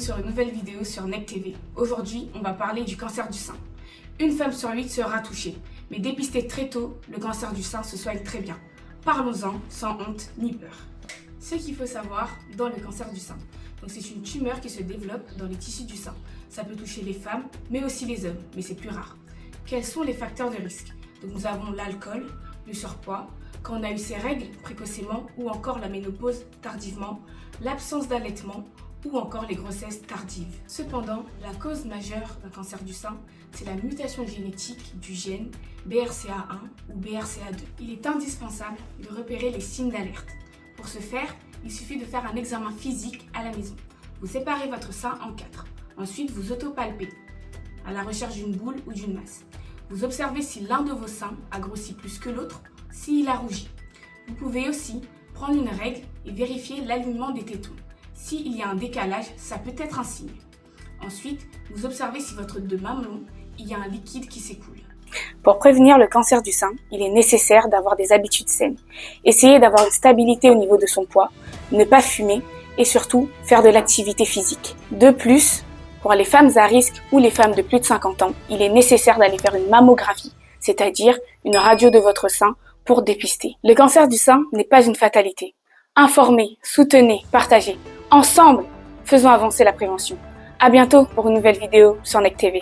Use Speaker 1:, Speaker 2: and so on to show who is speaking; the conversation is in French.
Speaker 1: sur une nouvelle vidéo sur NEC TV. Aujourd'hui, on va parler du cancer du sein. Une femme sur 8 sera touchée, mais dépisté très tôt, le cancer du sein se soigne très bien. Parlons-en sans honte ni peur. Ce qu'il faut savoir dans le cancer du sein. Donc c'est une tumeur qui se développe dans les tissus du sein. Ça peut toucher les femmes, mais aussi les hommes, mais c'est plus rare. Quels sont les facteurs de risque? Donc nous avons l'alcool, le surpoids, quand on a eu ses règles précocement ou encore la ménopause tardivement, l'absence d'allaitement ou encore les grossesses tardives. Cependant, la cause majeure d'un cancer du sein, c'est la mutation génétique du gène BRCA1 ou BRCA2. Il est indispensable de repérer les signes d'alerte. Pour ce faire, il suffit de faire un examen physique à la maison. Vous séparez votre sein en 4. Ensuite, vous autopalpez à la recherche d'une boule ou d'une masse. Vous observez si l'un de vos seins a grossi plus que l'autre, s'il a rougi. Vous pouvez aussi prendre une règle et vérifier l'alignement des tétons. S'il y a un décalage, ça peut être un signe. Ensuite, vous observez si votre de mamelon, il y a un liquide qui s'écoule.
Speaker 2: Pour prévenir le cancer du sein, il est nécessaire d'avoir des habitudes saines. Essayez d'avoir une stabilité au niveau de son poids, ne pas fumer et surtout faire de l'activité physique. De plus, pour les femmes à risque ou les femmes de plus de 50 ans, il est nécessaire d'aller faire une mammographie, c'est-à-dire une radio de votre sein pour dépister. Le cancer du sein n'est pas une fatalité. Informez, soutenez, partagez. Ensemble, faisons avancer la prévention. À bientôt pour une nouvelle vidéo sur NEC TV.